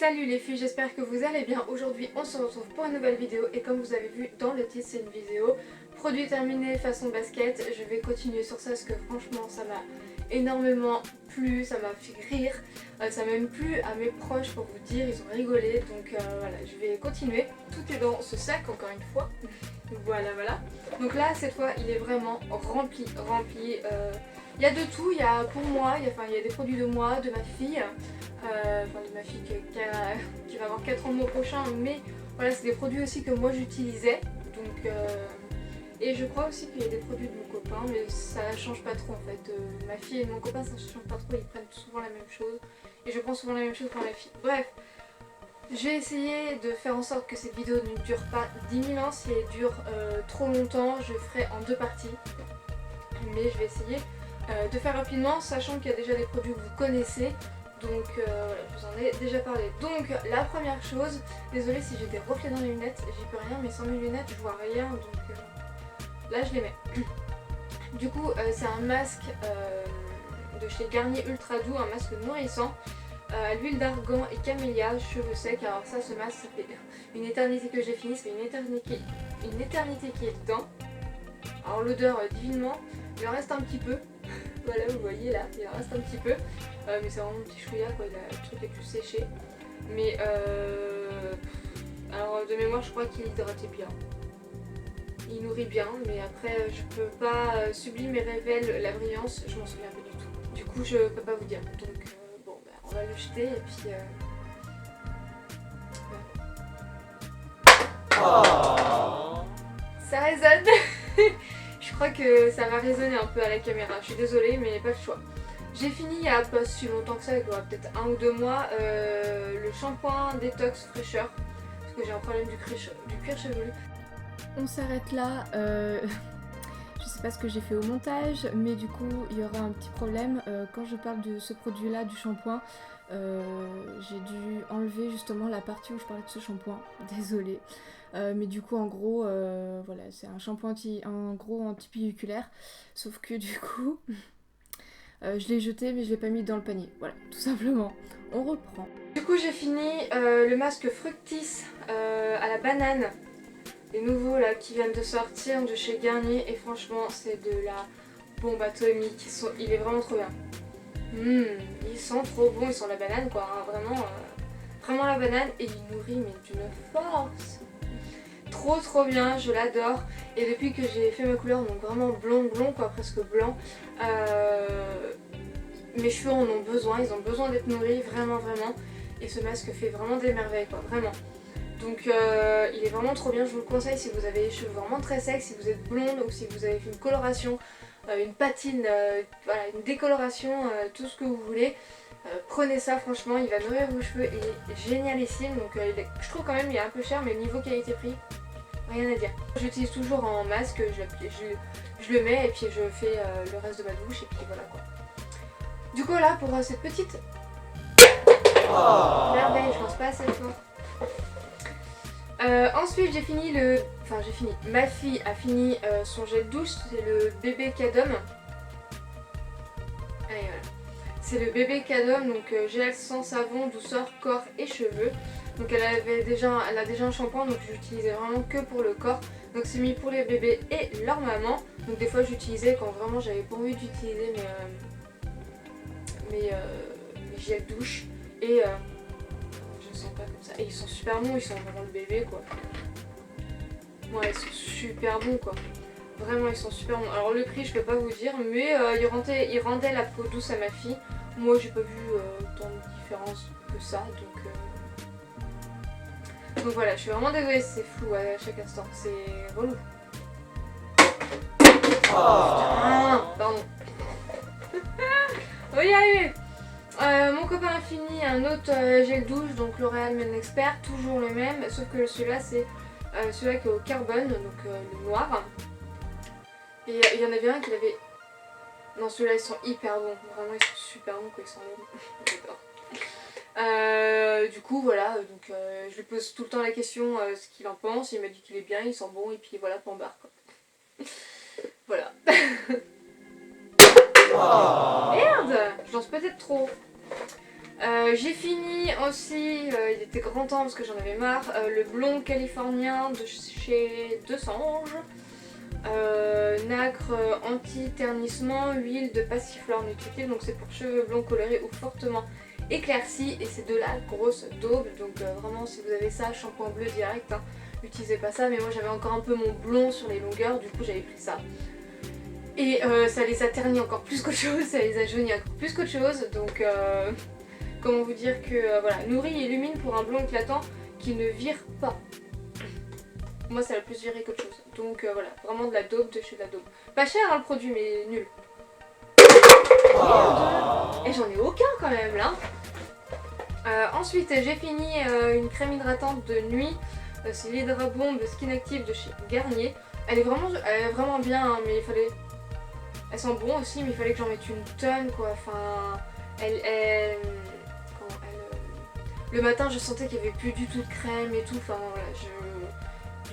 Salut les filles, j'espère que vous allez bien. Aujourd'hui on se retrouve pour une nouvelle vidéo et comme vous avez vu dans le titre, c'est une vidéo produit terminé façon basket. Je vais continuer sur ça parce que franchement ça m'a énormément plu, ça m'a fait rire, ça m'a même plu à mes proches pour vous dire, ils ont rigolé, donc voilà, je vais continuer. Tout est dans ce sac encore une fois, voilà. Donc là cette fois il est vraiment rempli. Il y a de tout, il y a pour moi, il y a des produits de moi, de ma fille, de ma fille qui va avoir 4 ans le mois prochain, mais voilà, c'est des produits aussi que moi j'utilisais, donc et je crois aussi qu'il y a des produits de mon copain, mais ça change pas trop en fait. Ma fille et mon copain ça change pas trop, ils prennent souvent la même chose, et je prends souvent la même chose pour ma fille. Bref, je vais essayer de faire en sorte que cette vidéo ne dure pas 10 000 ans. Si elle dure trop longtemps, je ferai en 2 parties, mais je vais essayer de faire rapidement, sachant qu'il y a déjà des produits que vous connaissez, donc voilà, je vous en ai déjà parlé. Donc la première chose, désolée si j'ai des reflets dans les lunettes, j'y peux rien, mais sans mes lunettes je vois rien, donc là je les mets. Du coup c'est un masque de chez Garnier Ultra Doux, un masque nourrissant à l'huile d'argan et camélia, cheveux secs. Alors ça, ce masque, ça fait une éternité que j'ai fini, ça fait une éternité qui est dedans. Alors l'odeur divinement, il en reste un petit peu. Voilà, vous voyez là, il en reste un petit peu. Mais c'est vraiment un petit chouïa quoi, le truc est plus séché. Mais alors de mémoire, je crois qu'il hydratait bien. Il nourrit bien, mais après je peux pas sublime et révèle la brillance, je m'en souviens pas du tout. Du coup, je peux pas vous dire. Donc bon, bah, on va le jeter et puis. Oh. Ça résonne. Je crois que ça va résonner un peu à la caméra, je suis désolée mais pas le choix. J'ai fini il y a pas si longtemps que ça, il y aura peut-être 1 ou 2 mois, le shampoing détox fraîcheur, parce que j'ai un problème du cuir chevelu. On s'arrête là, je sais pas ce que j'ai fait au montage, mais du coup il y aura un petit problème. Quand je parle de ce produit là, du shampoing, j'ai dû enlever justement la partie où je parlais de ce shampoing, désolée. Mais du coup en gros, voilà, c'est un shampoing anti-pelliculaire, sauf que du coup, je l'ai jeté mais je l'ai pas mis dans le panier, voilà, tout simplement. On reprend. Du coup j'ai fini le masque Fructis à la banane, les nouveaux là qui viennent de sortir de chez Garnier, et franchement c'est de la bombe atomique, il est vraiment trop bien. Ils sont trop bons, ils sont la banane quoi, hein, vraiment la banane, et il nourrit mais d'une force. Trop bien, je l'adore. Et depuis que j'ai fait ma couleur, donc vraiment blond quoi, presque blanc, mes cheveux en ont besoin, ils ont besoin d'être nourris, vraiment. Et ce masque fait vraiment des merveilles quoi, vraiment. Donc il est vraiment trop bien, je vous le conseille si vous avez les cheveux vraiment très secs, si vous êtes blonde ou si vous avez fait une coloration, une patine, voilà, une décoloration, tout ce que vous voulez. Prenez ça, franchement, il va nourrir vos cheveux, il est génialissime. Donc je trouve quand même il est un peu cher, mais niveau qualité-prix, rien à dire. J'utilise toujours en masque, je le mets et puis je fais le reste de ma douche et puis voilà quoi. Du coup là pour cette petite merveille, je pense pas assez fort. Ensuite ma fille a fini son gel douche, c'est le bébé Cadom. Allez voilà. C'est le bébé Cadom, donc gel sans savon, douceur, corps et cheveux. Donc elle a déjà un shampoing, donc j'utilisais vraiment que pour le corps. Donc c'est mis pour les bébés et leur maman. Donc des fois j'utilisais quand vraiment j'avais pas envie d'utiliser mes gels douche. Et je sens pas comme ça. Et ils sont super bons, ils sont vraiment le bébé quoi. Ouais, ils sont super bons quoi. Vraiment ils sont super bons. Alors le prix je peux pas vous dire, mais il rendait la peau douce à ma fille. Moi j'ai pas vu tant de différence que ça, donc voilà, je suis vraiment désolée si c'est flou à chaque instant, c'est relou. Pardon. On va y arriver. Mon copain a fini un autre gel douche, donc L'Oréal Men Expert, toujours le même, sauf que celui-là c'est celui-là qui est au carbone, donc le noir. Et il y en avait un qui avait... Non, celui-là ils sont hyper bons, vraiment ils sont super bons quand ils sont bons. J'adore. Du coup voilà, donc je lui pose tout le temps la question ce qu'il en pense, il m'a dit qu'il est bien, il sent bon et puis voilà, point barre quoi. Voilà. Merde, je lance peut-être trop. J'ai fini aussi, il était grand temps parce que j'en avais marre, le blond californien de chez Deux Anges. Nacre anti-ternissement, huile de passiflore nutritive, donc c'est pour cheveux blonds colorés ou fortement éclaircis, et c'est de la grosse daube, donc vraiment si vous avez ça, shampoing bleu direct, hein, utilisez pas ça, mais moi j'avais encore un peu mon blond sur les longueurs, du coup j'avais pris ça. Et ça les a ternis encore plus qu'autre chose, ça les a jaunis encore plus qu'autre chose, donc comment vous dire que voilà, nourrit et illumine pour un blond éclatant qui ne vire pas. Moi ça l'a plus viré qu'autre chose. Donc voilà, vraiment de la daube de chez la daube. Pas cher hein, le produit, mais nul. Et j'en ai aucun quand même là. Ensuite j'ai fini une crème hydratante de nuit. C'est l'Hydra Bomb Skin Active de chez Garnier. Elle est vraiment bien hein, mais il fallait... Elle sent bon aussi, mais il fallait que j'en mette une tonne quoi. Enfin, le matin je sentais qu'il n'y avait plus du tout de crème et tout. Enfin voilà,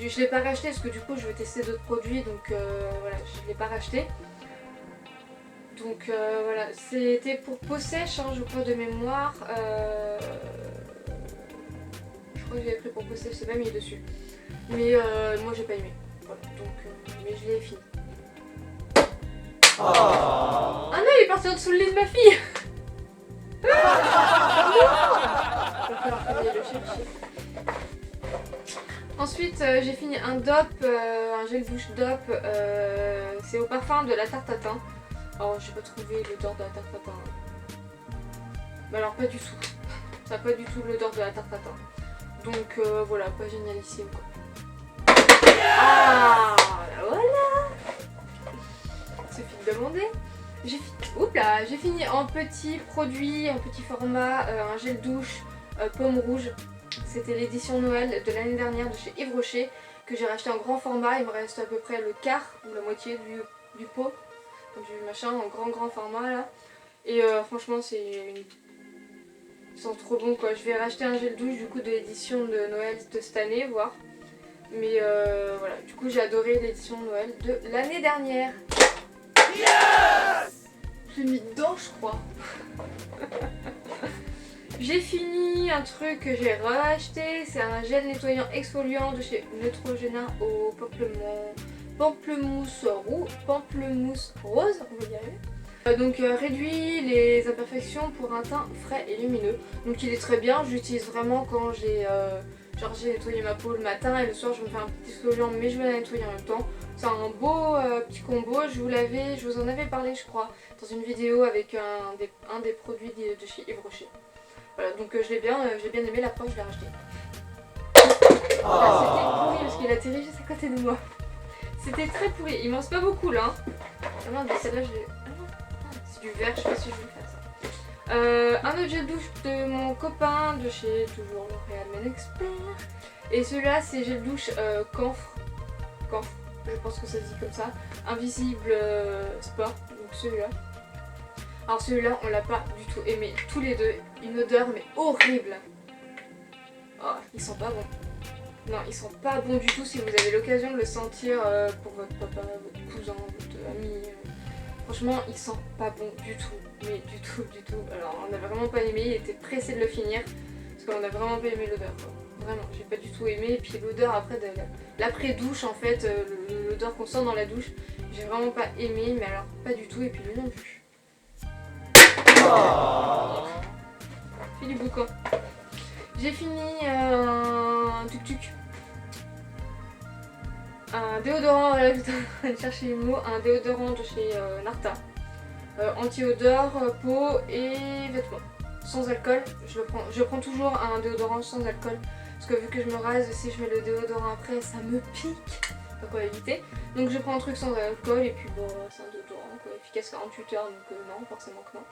je l'ai pas racheté parce que du coup je veux tester d'autres produits, donc voilà, je l'ai pas racheté. Donc voilà, c'était pour peau sèche, hein, je crois de mémoire. Je crois que j'avais pris pour peau sèche, c'est pas mis dessus. Mais moi j'ai pas aimé. Voilà, donc mais je l'ai fini. Ah non, il est parti en dessous le lit de ma fille. Il va falloir que j'aille le chercher. Ensuite j'ai fini un DOP, un gel douche DOP, c'est au parfum de la tarte tatin. Alors j'ai pas trouvé l'odeur de la tarte tatin. Mais alors pas du tout. Ça n'a pas du tout l'odeur de la tarte tatin. Donc voilà, pas génialissime quoi. Ah voilà. Suffit de demander. J'ai fini en petit produit, en petit format, un gel douche pomme rouge. C'était l'édition Noël de l'année dernière de chez Yves Rocher que j'ai racheté en grand format. Il me reste à peu près le quart ou la moitié du pot, du machin en grand format là. Et franchement c'est ils sont trop bons quoi. Je vais racheter un gel douche du coup de l'édition de Noël de cette année, voir. Mais voilà, du coup j'ai adoré l'édition Noël de l'année dernière. Yes! Je l'ai mis dedans je crois. J'ai fini un truc que j'ai racheté, c'est un gel nettoyant exfoliant de chez Neutrogena au pamplemousse rose, on va y arriver. Donc réduit les imperfections pour un teint frais et lumineux. Donc il est très bien, je l'utilise vraiment quand j'ai nettoyé ma peau le matin et le soir je me fais un petit exfoliant mais je vais la nettoyer en même temps. C'est un beau petit combo, je vous en avais parlé je crois dans une vidéo avec un des produits de chez Yves Rocher. Voilà, donc j'ai bien aimé, la preuve je l'ai racheté. C'était pourri parce qu'il atterrit juste à côté de moi. C'était très pourri, il m'en reste pas beaucoup là. Ah non, mais celle-là je l'ai... c'est du verre, je sais pas si je vais faire ça. Un autre gel douche de mon copain de chez toujours L'Oréal Men Expert. Et celui-là c'est gel douche camphre, je pense que ça se dit comme ça. Invisible Sport, donc celui-là. Alors celui-là on l'a pas du tout aimé, tous les deux, une odeur mais horrible. Oh, ils sont pas bons. Non, ils sont pas bons du tout. Si vous avez l'occasion de le sentir pour votre papa, votre cousin, votre ami, franchement ils sont pas bons du tout, mais du tout. Alors on a vraiment pas aimé, il était pressé de le finir parce qu'on a vraiment pas aimé l'odeur. Vraiment, j'ai pas du tout aimé. Et puis l'odeur après, l'après-douche en fait, l'odeur qu'on sent dans la douche, j'ai vraiment pas aimé, mais alors pas du tout. Et puis lui non plus. Fais du boucan. J'ai fini un tuk-tuk. Un déodorant, voilà, je suis en train de chercher les mots. Un déodorant de chez Narta. Anti-odeur, peau et vêtements. Sans alcool. Je prends toujours un déodorant sans alcool. Parce que vu que je me rase, si je mets le déodorant après, ça me pique. Donc on va éviter. Donc je prends un truc sans alcool et puis bon, c'est un déodorant quoi, efficace 48 heures, donc non, forcément que non.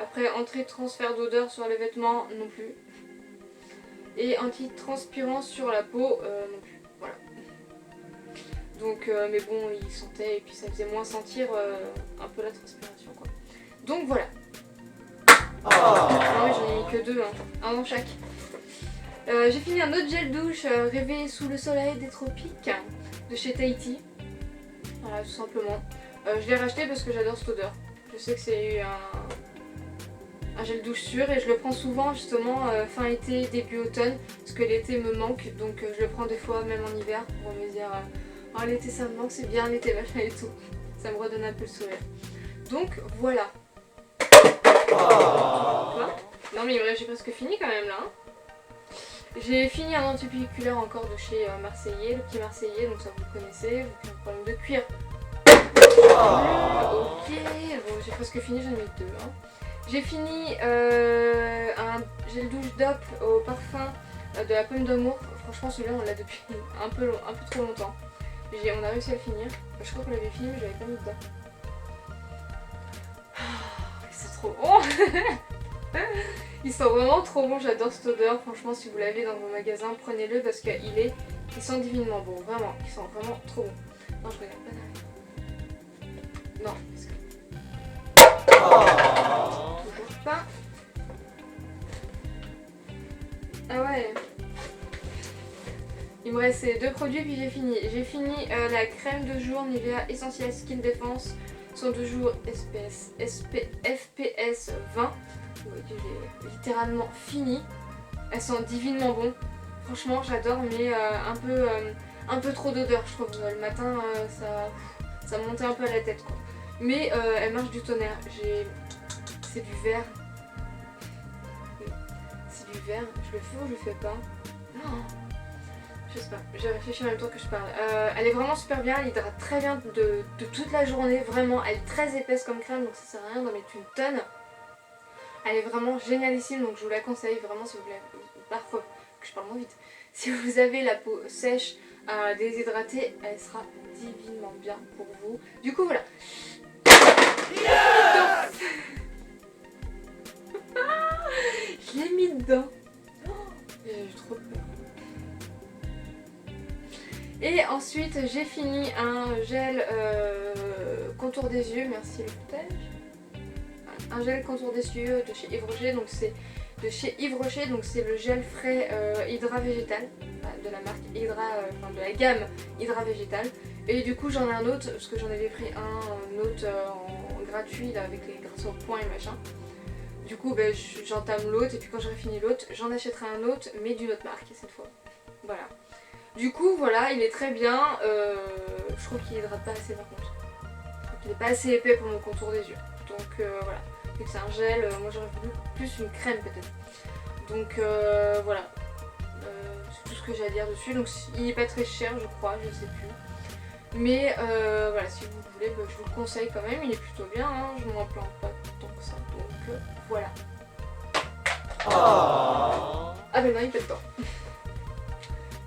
Après, anti-transfert d'odeur sur les vêtements, non plus. Et anti-transpirant sur la peau, non plus. Voilà. Donc, mais bon, il sentait et puis ça faisait moins sentir un peu la transpiration, quoi. Donc voilà. Non mais j'en ai mis que deux, hein. Un dans chaque. J'ai fini un autre gel douche, Rêver sous le soleil des tropiques, de chez Tahiti. Voilà, tout simplement. Je l'ai racheté parce que j'adore cette odeur. Je sais que c'est un gel douche sûr et je le prends souvent justement fin été, début automne parce que l'été me manque, donc je le prends des fois même en hiver pour me dire oh l'été ça me manque, c'est bien l'été machin et tout. Ça me redonne un peu le sourire. Donc voilà. Quoi ? Non mais j'ai presque fini quand même là. Hein. J'ai fini un antipelliculaire encore de chez Marseillais, le petit Marseillais, donc ça vous le connaissez, vous avez un problème de cuir. Ok, bon j'ai presque fini, j'en ai mis 2. Hein. J'ai fini un gel douche DOP au parfum de la pomme d'amour. Franchement celui-là on l'a depuis un peu trop longtemps. On a réussi à le finir. Je crois qu'on l'avait fini mais j'avais pas mis dedans. C'est trop bon. Ils sont vraiment trop bons, j'adore cette odeur. Franchement si vous l'avez dans vos magasins, prenez-le parce qu'ils sont divinement bons. Vraiment, ils sont vraiment trop bons. Non je regarde pas derrière. Non, parce que... Toujours pas. Ah ouais. Il me reste ces 2 produits puis j'ai fini. J'ai fini la crème de jour Nivea Essential Skin Defense. Son de jour FPS 20. J'ai littéralement fini. Elles sont divinement bon. Franchement j'adore mais un peu trop d'odeur je trouve. Le matin ça montait un peu à la tête quoi. Mais elle marche du tonnerre. C'est du vert. C'est du vert. Je le fais ou je le fais pas? Non. Je sais pas. J'ai réfléchi en même temps que je parle. Elle est vraiment super bien. Elle hydrate très bien de toute la journée. Vraiment. Elle est très épaisse comme crème donc ça sert à rien d'en mettre une tonne. Elle est vraiment génialissime donc je vous la conseille vraiment si vous voulez. Par contre, que je parle moins vite. Si vous avez la peau sèche, déshydratée, elle sera divinement bien pour vous. Du coup voilà. Je l'ai mis dedans. J'ai eu trop peur. Et ensuite j'ai fini un gel contour des yeux, merci le foutage. Un gel contour des yeux de chez Yves Rocher, donc c'est de chez Yves Rocher, donc c'est le gel frais Hydra Végétal de la marque Hydra, de la gamme Hydra Végétal. Et du coup j'en ai un autre parce que j'en avais pris un autre en gratuit là, avec les grâce au point et machin. Du coup j'entame l'autre et puis quand j'aurai fini l'autre j'en achèterai un autre mais d'une autre marque cette fois. Voilà. Du coup voilà il est très bien, je trouve qu'il hydrate pas assez par contre. Il n'est pas assez épais pour mon contour des yeux. Donc voilà. Vu que c'est un gel, moi j'aurais voulu plus une crème peut-être. Donc voilà. C'est tout ce que j'ai à dire dessus. Donc il n'est pas très cher je crois, je sais plus. Mais voilà, si vous voulez, je vous le conseille quand même, il est plutôt bien, hein, je ne m'en plains pas tant que ça, donc voilà. Ah ben non, il pète pas.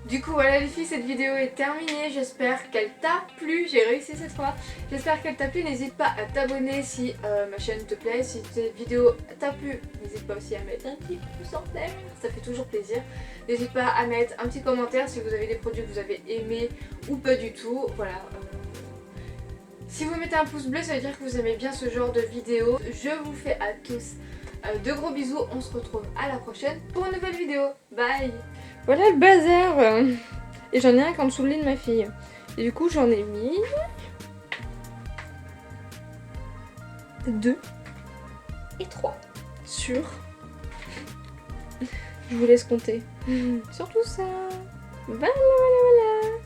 Du coup voilà les filles, cette vidéo est terminée, j'espère qu'elle t'a plu, j'ai réussi cette fois. J'espère qu'elle t'a plu, n'hésite pas à t'abonner si ma chaîne te plaît, si cette vidéo t'a plu, n'hésite pas aussi à mettre un petit pouce en l'air, ça fait toujours plaisir. N'hésite pas à mettre un petit commentaire si vous avez des produits que vous avez aimés ou pas du tout, voilà. Si vous mettez un pouce bleu, ça veut dire que vous aimez bien ce genre de vidéo. Je vous fais à tous de gros bisous, on se retrouve à la prochaine pour une nouvelle vidéo. Bye. Voilà le bazar. Et j'en ai un en dessous le lit de ma fille. Et du coup j'en ai mis 2 et 3 sur... Je vous laisse compter. Sur tout ça. Voilà, voilà, voilà.